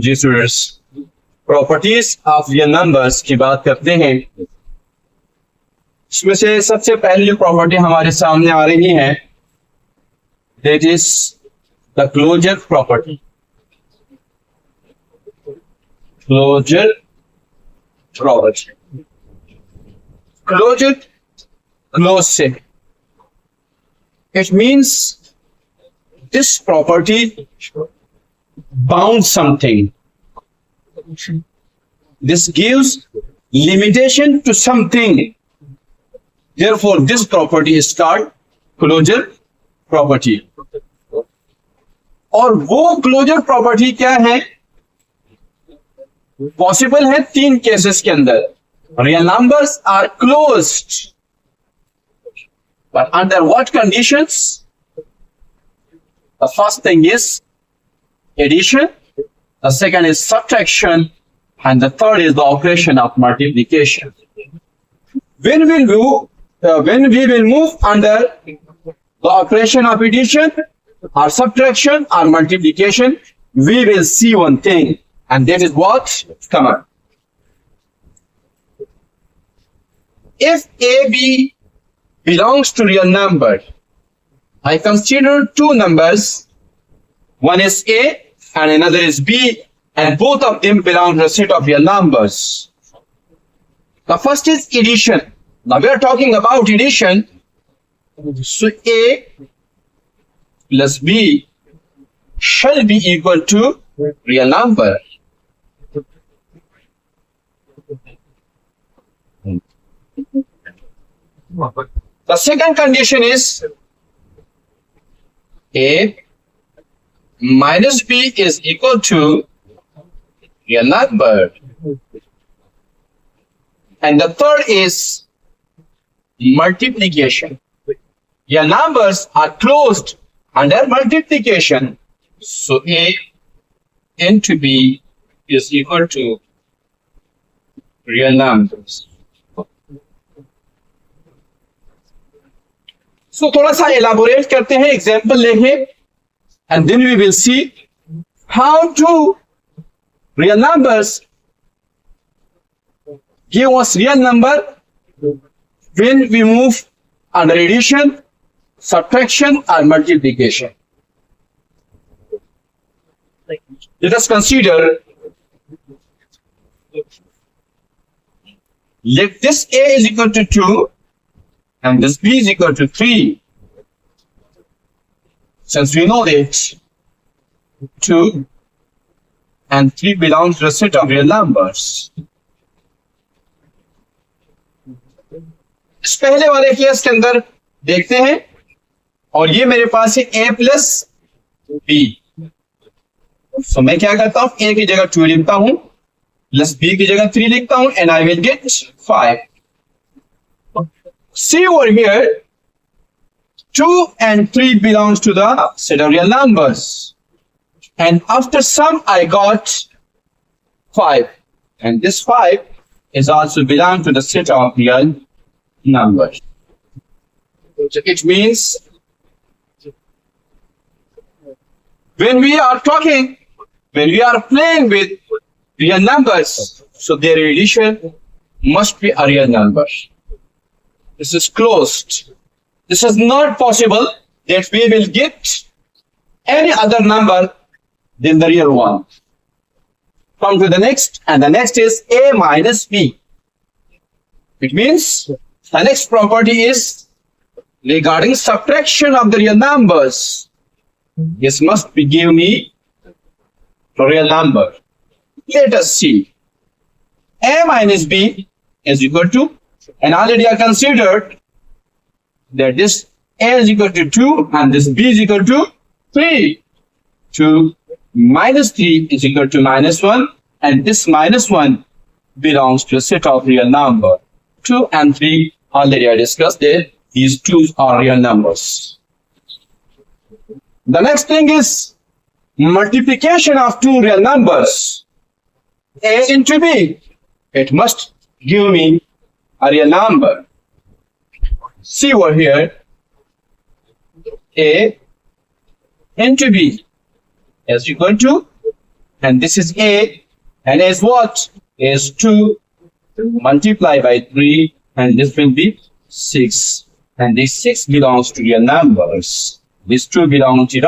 Ji students, properties of real numbers की बात करते हैं। इसमें से सबसे पहली जो प्रॉपर्टी हमारे सामने आ रही है that is the closure property. Closure property, closure close से, it means this property bound something. This gives limitation to something. Therefore, this property is called closure property. और वो क्लोजर प्रॉपर्टी क्या है? पॉसिबल है तीन केसेस के अंदर। Real numbers are closed, but under what conditions? The first thing is addition, the second is subtraction, and the third is the operation of multiplication. When we will move under the operation of addition or subtraction or multiplication, we will see one thing, and that is what? Come on. If AB belongs to real number, I consider two numbers, one is A and another is B, and both of them belong to a set of real numbers. The first is addition. Now we are talking about addition. So A plus B shall be equal to real number. The second condition is A minus B is equal to real number. And the third is multiplication. Real numbers are closed under multiplication. So A into B is equal to real numbers. So थोड़ा सा elaborate करते हैं, example लेंगे, and then we will see how to real numbers give us real number when we move under addition, subtraction or multiplication. Let us consider, let this A is equal to 2 and this B is equal to 3. Since we know that 2 and 3 belongs to a set of real numbers. इस पहले वाले case के अंदर देखते हैं, और ये मेरे पास है A प्लस B. तो मैं क्या करता हूं, A की जगह 2 लिखता हूं, प्लस B की जगह 3 लिखता हूं, and I will get 5. See over here, 2 and 3 belongs to the set of real numbers, and after sum I got 5, and this 5 is also belong to the set of real numbers. So it means when we are playing with real numbers, so their addition must be a real number. This is closed. This is not possible that we will get any other number than the real one. Come to the next, and the next is A minus B. It means the next property is regarding subtraction of the real numbers. This must be give me a real number. Let us see. A minus B is equal to, and already I considered that this A is equal to 2 and this B is equal to 3. 2 minus 3 is equal to minus 1, and this minus 1 belongs to a set of real number. 2 and 3 already I discussed that these two are real numbers. The next thing is multiplication of two real numbers. A into B. It must give me a real number. See over here, A into B is equal to and this is A, and A is what? A is 2 multiply by 3, and this will be 6. And this 6 belongs to real numbers. This 2 belongs to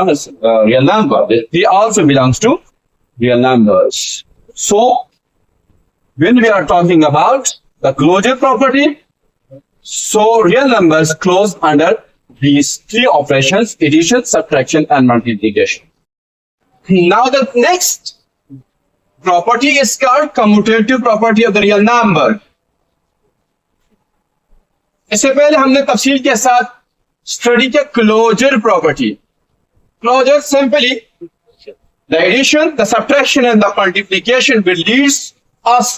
real number. This 3 also belongs to real numbers. So, when we are talking about the closure property, so real numbers close under these 3 operations: addition, subtraction, and multiplication. Now the next property is called commutative property of the real number. इससे पहले हमने तफसील के साथ study किया closure property. Closure simply the addition, the subtraction, and the multiplication will leads us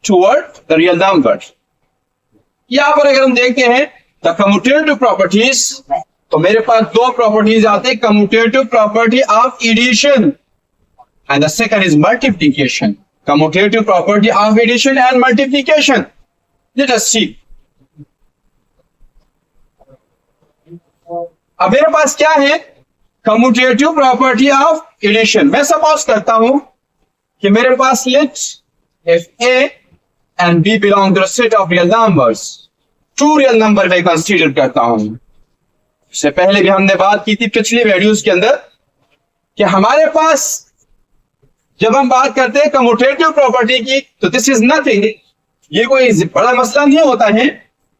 toward the real number. यहाँ पर अगर हम देखते हैं the commutative properties, तो मेरे पास 2 प्रॉपर्टीज आते हैं. commutative property of addition and the second is multiplication. Commutative property of addition and multiplication. Let us see. अब मेरे पास क्या है? commutative property of addition. मैं सपोज करता हूं कि मेरे पास let if A and B belong to a set of real numbers. 2 real number मैं कंसीडर करता हूं. इससे पहले भी हमने बात की थी पिछली वीडियोस के अंदर कि हमारे पास जब हम बात करते हैं कम्यूटेटिव प्रॉपर्टी की, तो दिस इज नथिंग, ये कोई बड़ा मसला नहीं होता है,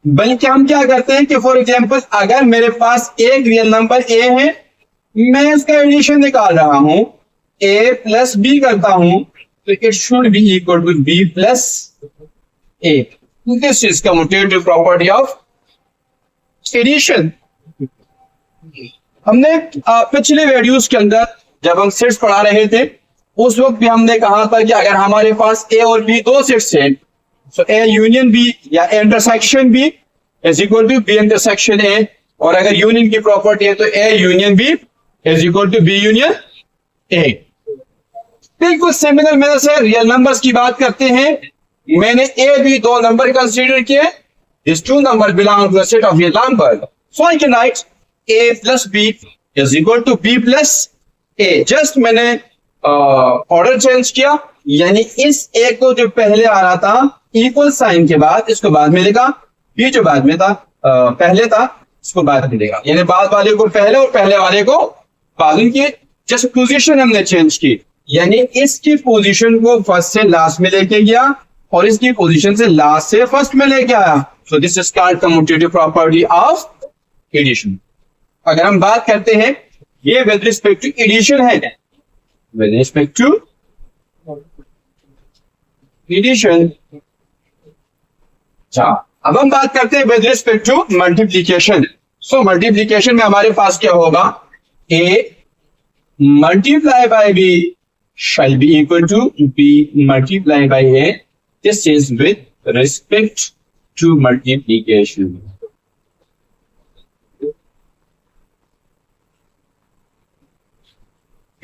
बल्कि हम क्या करते हैं कि फॉर एग्जांपल अगर मेरे पास एक रियल नंबर ए है, मैं इसका एडिशन निकाल रहा हूं, ए प्लस बी करता हूं, तो it should be equal to B plus A. This is commutative property of addition. हमने पिछले वीडियोस के अंदर जब हम सेट्स पढ़ा रहे थे, उस वक्त भी हमने कहा था कि अगर हमारे पास ए और बी 2 सेट्स हैं, सो ए यूनियन बी या A intersection B is equal to B intersection A, और अगर यूनियन की प्रॉपर्टी है तो A union B is equal to B union A. बिल्कुल सिमिलर मेथड से रियल नंबर्स की बात करते हैं. मैंने ए बी 2 नंबर कंसीडर किए. This 2 number belong to a set of real number, so I can write A plus B is equal to B plus A. Just मैंने order change किया, यानी इस ए को जो पहले आ रहा था इक्वल साइन के बाद, इसको बाद में लिखा. ये जो बाद में था पहले था, इसको बाद में लिखा, यानी बाद वाले को पहले और पहले वाले को बाद में किए. जस्ट पोजीशन हमने चेंज की, यानी इसकी पोजीशन को फर्स्ट से लास्ट में लेके गया और इसकी पोजीशन से लास्ट से फर्स्ट में लेके आया. So this is called commutative property of addition. अगर हम बात करते हैं, ये विद रिस्पेक्ट टू एडिशन है, with respect to addition. अच्छा, अब हम बात करते हैं with respect to multiplication. So multiplication में हमारे पास क्या होगा? A multiply by B shall be equal to B multiply by A. This is with respect to multiplication.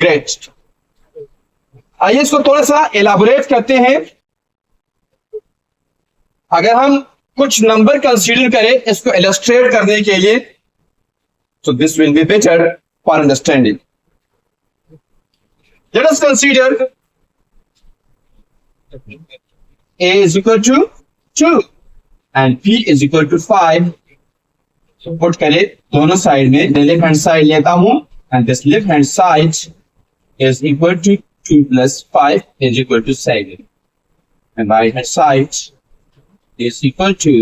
Great. आइए इसको थोड़ा सा एलाबोरेट करते हैं. अगर हम कुछ नंबर कंसीडर करें इसको इलस्ट्रेट करने के लिए, तो this will be better for understanding. Let us consider a is equal to 2 and p is equal to 5. so put करें दोनों साइड में, लेफ्ट हैंड साइड लेता हूं, and this left hand side is equal to 2 plus 5 is equal to 7, and right hand side is equal to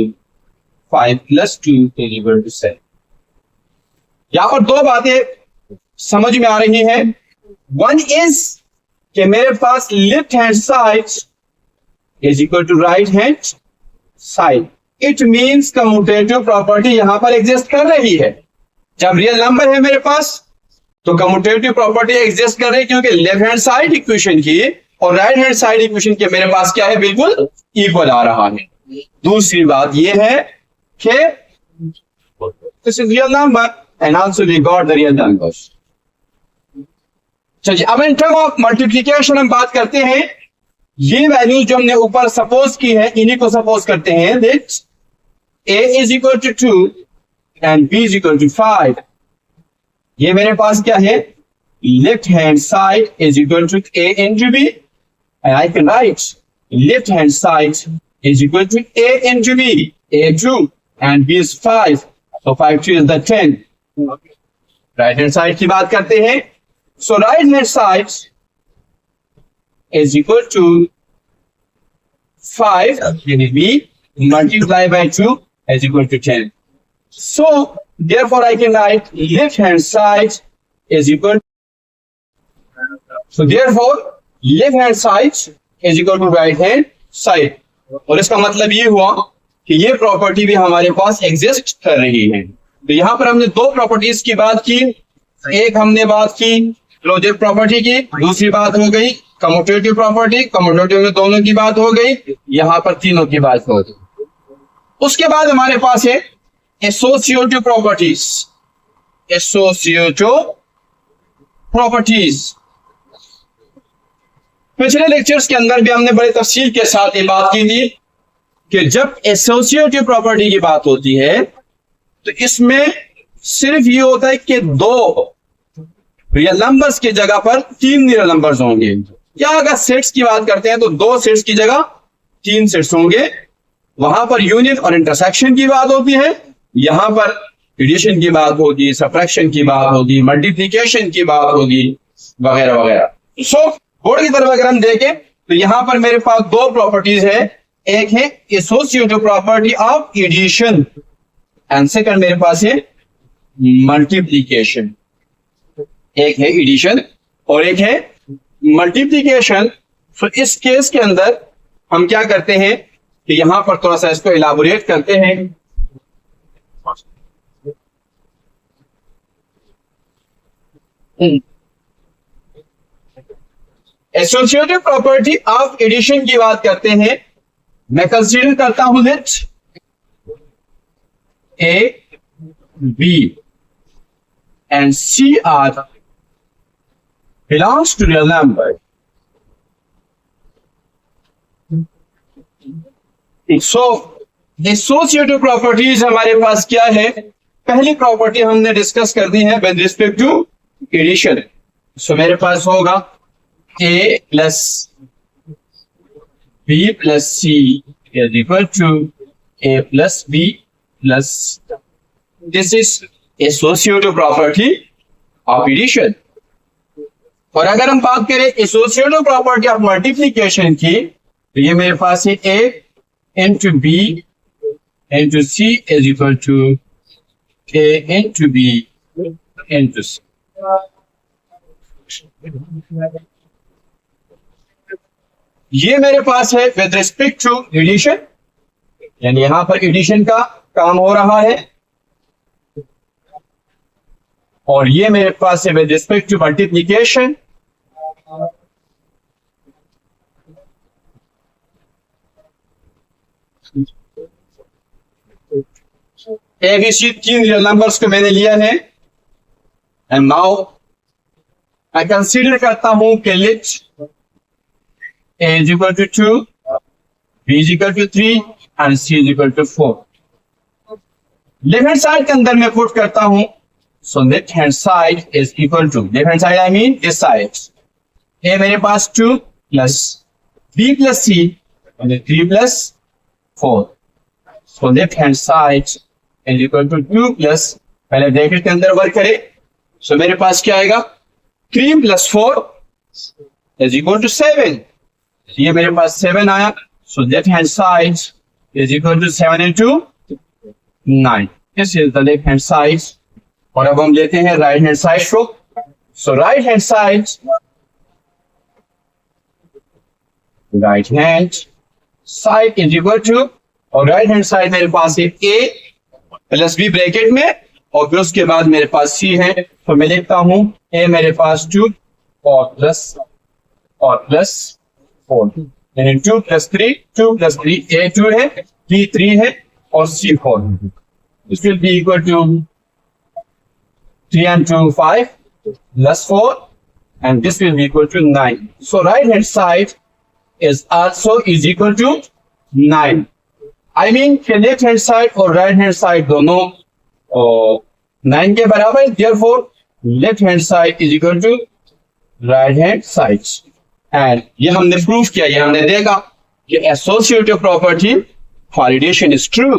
5 plus 2 is equal to 7. यहां पर 2 बातें समझ में आ रही हैं. वन इज कि मेरे पास left hand side is equal to right hand side. It means commutative property यहां पर एग्जिस्ट कर रही है. जब रियल नंबर है मेरे पास तो कम्यूटेटिव प्रॉपर्टी एग्जिस्ट कर रही है, क्योंकि लेफ्ट हैंड साइड इक्वेशन की और राइट हैंड साइड इक्वेशन के मेरे पास क्या है, बिल्कुल इक्वल आ रहा है. दूसरी बात यह है कि this is real number and also we got the real numbers. चलिए अब इन टर्म ऑफ मल्टीप्लिकेशन हम बात करते हैं. ये वैल्यूज जो हमने ऊपर सपोज की है, इन्हीं को सपोज करते हैं. That a is equal to 2 and b is equal to 5. ये मेरे पास क्या है, left hand side is equal to A into B, and I can write left hand side is equal to A into B. A 2 and B is 5. So 5 2 is the 10. Right hand side की बात करते हैं. So right hand side is equal to 5 in B multiply by 2 is equal to 10. So therefore I can write left hand side is equal. So therefore left hand side is equal to right hand side. और इसका मतलब ये हुआ कि ये property भी हमारे पास exist कर रही है. तो यहाँ पर हमने दो प्रॉपर्टीज की बात की. एक हमने बात की क्लोजर प्रॉपर्टी की, दूसरी बात हो गई कम्यूटेटिव प्रॉपर्टी. कम्यूटेटिव में दोनों की बात हो गई, यहाँ पर तीनों की बात हो गई. उसके बाद हमारे पास है एसोसिएटिव प्रॉपर्टीज. एसोसिएटिव प्रॉपर्टीज पिछले लेक्चर्स के अंदर भी हमने बड़ी तफसील के साथ ये बात की थी कि जब एसोसिएटिव प्रॉपर्टी की बात होती है तो इसमें सिर्फ ये होता है कि दो रियल नंबर्स की जगह पर तीन रियल नंबर्स होंगे. या अगर सेट्स की बात करते हैं तो दो सेट्स की जगह तीन सेट्स होंगे. वहां पर यूनियन और इंटरसेक्शन की बात होती है, यहां पर एडिशन की बात होगी, सब्ट्रैक्शन की बात होगी, मल्टीप्लिकेशन की बात होगी, वगैरह वगैरह. सो बोर्ड की तरफ अगर हम देखें तो यहां पर मेरे पास दो प्रॉपर्टीज है. एक है associative property of addition and second मेरे पास है मल्टीप्लिकेशन. एक है एडिशन और एक है मल्टीप्लिकेशन. तो इस केस के अंदर हम क्या करते हैं कि यहां पर थोड़ा सा इसको इलाबोरेट करते हैं. एसोसिएटिव प्रॉपर्टी ऑफ एडिशन की बात करते हैं. मैं कंसीडर करता हूं let A B and C are belongs to real number. So associative properties हमारे पास क्या है. पहली प्रॉपर्टी हमने डिस्कस कर दी है विद रिस्पेक्ट टू एडिशन. सो मेरे पास होगा A plus B plus C is equal to A plus B plus. This is associative property of addition. और अगर हम बात करें associative property of multiplication की तो ये मेरे पास है A into B into C is equal to A into B into C. ये मेरे पास है विद रिस्पेक्ट टू एडिशन, यानी यहां पर एडिशन का काम हो रहा है. और ये मेरे पास है with respect to multiplication. ABC तीन रियल नंबर्स को मैंने लिया है एंड नाउ मैं कंसीडर करता हूं कि late A is equal to 2, B is equal to 3 and C is equal to 4. Left hand side के अंदर मैं पुट करता हूं. So left hand side is equal to, left hand side I mean this side. A मेरे पास 2 plus B plus C और 3 plus 4. So left hand side is equal to 2 plus, पहले bracket के अंदर वर्क करें. सो मेरे पास क्या आएगा 3 प्लस 4 इज इक्वल टू 7. ये मेरे पास 7 आया. So left hand side is equal to 7 into 9. This is the left hand side. और अब हम लेते हैं राइट हैंड साइड को. So right hand side is equal to, और राइट हैंड साइड मेरे पास है A प्लस B ब्रैकेट में और फिर उसके बाद मेरे पास C है. तो मैं लिखता हूं A मेरे पास 2 और प्लस 4, यानी 2 प्लस 3, 2 प्लस 3, A 2 है, B 3 है और C 4. This will be equal to 3 and 2 5 plus 4 and this will be equal to 9. So right hand side is also is equal to 9. I mean left hand side और right hand side दोनों 9 के बराबर. Therefore left hand side is equal to right hand side. And ये हमने proof किया, ये हमने देखा कि associative property for addition is true.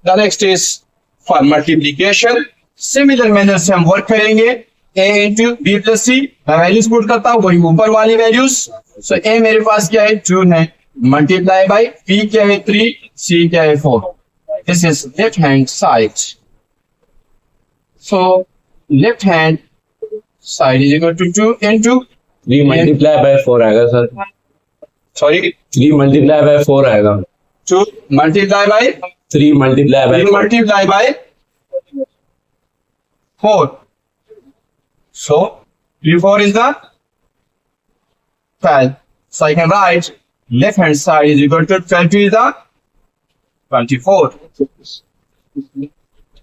The next is for multiplication. Similar manner से हम वर्क करेंगे। a into B plus C, मैं वैल्यूज पुट करता हूं, वही ऊपर वाली वैल्यूज। सो a मेरे पास क्या है 2 है, मल्टीप्लाई बाई b क्या है 3, c क्या है 4। This is left hand side. So left hand side is equal to 2 into 3 multiply by 4 आएगा सर। सॉरी 3 मल्टीप्लाई बाय 4 आएगा। 2 multiply by 3 multiply by 4। Multiply by 4। So 3 4 is the 12. So I can write left hand side is equal to 20 is the 24.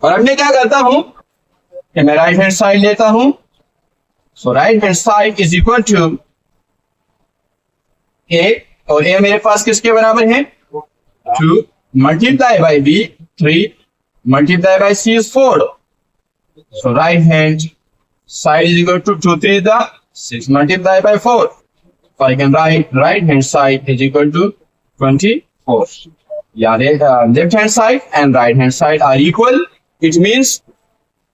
और अब मैं क्या करता हूं कि मैं राइट हैंड साइड लेता हूं। So right hand side is equal to a, और a मेरे पास किसके बराबर है 2 multiply by b 3 multiply by c is 4. So right hand side is equal to 2 3 the 6 multiplied by 4. So I can write right hand side is equal to 24. Yeah, left hand side and right hand side are equal. It means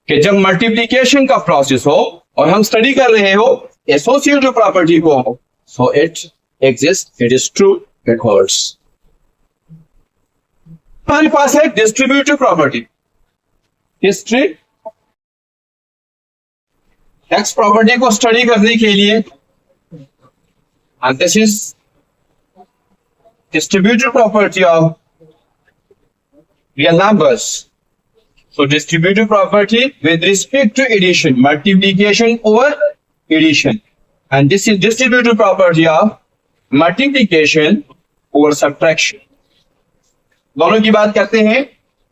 कि जब multiplication का process हो और हम study कर रहे हो associative property को, so it exists, it is true, it holds. हमारे पास है डिस्ट्रीब्यूटिव प्रॉपर्टी। हिस्ट्री एक्स प्रॉपर्टी को स्टडी करने के लिए this is distributive property of real numbers. So distributive property with respect to addition, multiplication over addition, and this is distributive property of multiplication over subtraction. दोनों की बात करते हैं।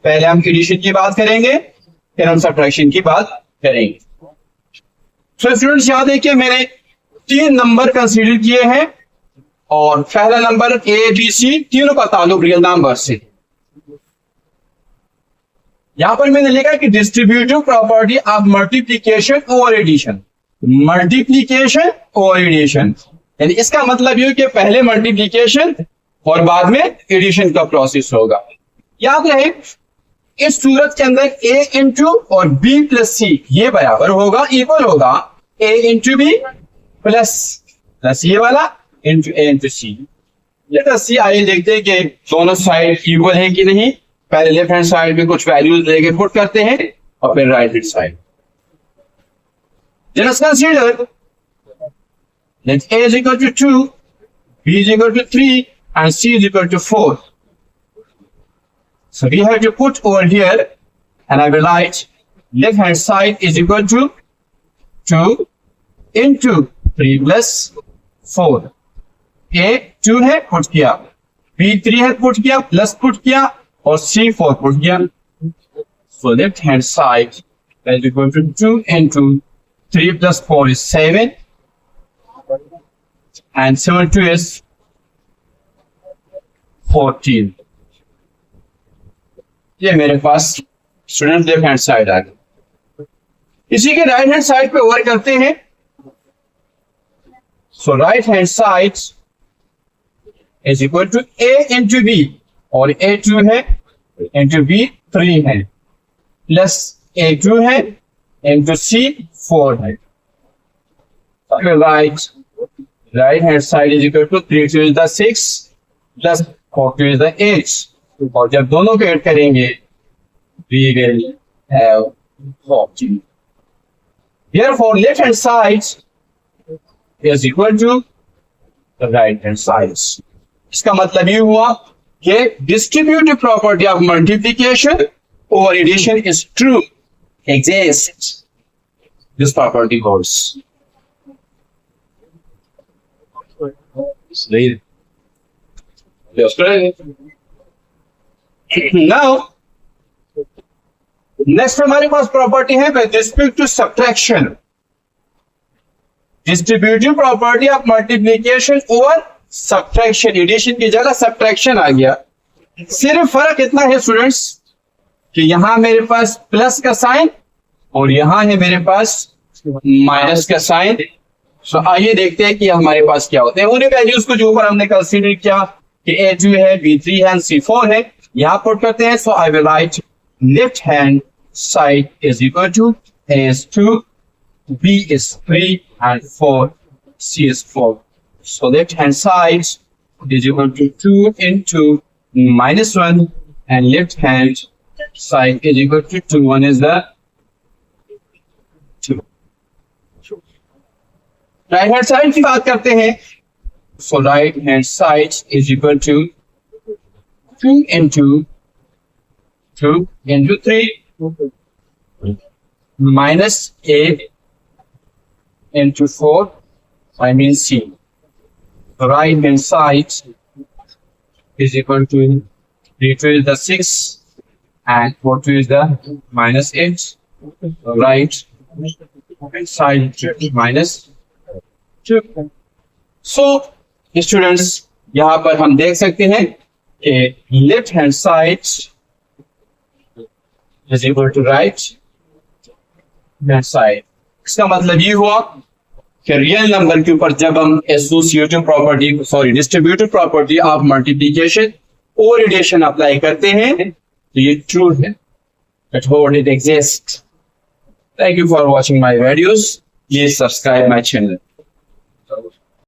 पहले हम एडिशन की बात करेंगे, फिर हम सब्ट्रैक्शन की बात करेंगे। तो स्टूडेंट्स याद है कि मैंने 3 नंबर कंसीडर किए हैं और पहला नंबर ए बी सी तीनों का ताल्लुक रियल नंबर से। यहां पर मैंने लिखा कि distributive property of multiplication over addition, multiplication over addition, यानी इसका मतलब ये कि पहले मल्टीप्लीकेशन और बाद में एडिशन का प्रोसेस होगा। याद रहे इस सूरत के अंदर a इंटू और b प्लस सी ये बराबर होगा, इक्वल होगा a इंटू बी प्लस ये वाला into a into C. Let us see, आइए देखते हैं कि दोनों साइड इक्वल है कि नहीं। पहले लेफ्ट हैंड साइड में कुछ वैल्यूज लेके पुट करते हैं और फिर right hand side. Let's consider let a is equal to 2, b is equal to 3 and c is equal to 4. So we have to put over here, and I will write left hand side is equal to 2 into 3 plus 4. A 2 है put किया, B 3 है put किया, plus put किया और C 4 put किया। So left hand side is equal to 2 into 3 plus 4 is 7, and 7 2 is 14. ये मेरे पास स्टूडेंट लेफ्ट हैंड साइड आ गया। इसी के राइट हैंड साइड पे वर्क करते हैं। So right hand side is equal to a into B, और a 2 है इंटू b 3 है, प्लस a 2 है इंटू c 4 है। Right hand side is equal to 3 2 is the 6 plus 4 2 is the 8, और जब दोनों को ऐड करेंगे we will have 14. Therefore left hand side is equal to the right hand side. इसका मतलब ये हुआ कि distributive property of multiplication over addition is true, exists. This property holds. Now next हमारे पास प्रॉपर्टी है with respect to subtraction, distributive property of multiplication over subtraction. Addition की जगह सब्ट्रैक्शन आ गया। सिर्फ फर्क इतना है स्टूडेंट्स कि यहां मेरे पास प्लस का साइन और यहां है मेरे पास माइनस का साइन। सो आइए देखते हैं कि हमारे पास क्या होते हैं। उन्हीं वैल्यूज को जो ऊपर हमने कंसीडर किया कि A2 है, B3 है, C4 है, यहाँ पुट करते हैं। So I will write left hand side is equal to A is 2, B is 3 and 4, C is 4. So left hand side is equal to 2 into -1 and left hand side is equal to 2. 1 is the 2. Right hand side की बात करते हैं। So right hand side is equal to 2 into 3 minus A into 4, I mean C. The right hand side is equal to 3 is the 6 and 4 is the -8. The right hand side is minus 2. So students, यहाँ पर हम देख सकते हैं कि left hand side is equal to right hand side. इसका मतलब ये हुआ कि रियल नंबर के ऊपर जब हम associative property distributive property of multiplication और एडिशन अप्लाई करते हैं तो ये ट्रू है, that hold it exists. Thank you for watching my videos. Please subscribe my channel.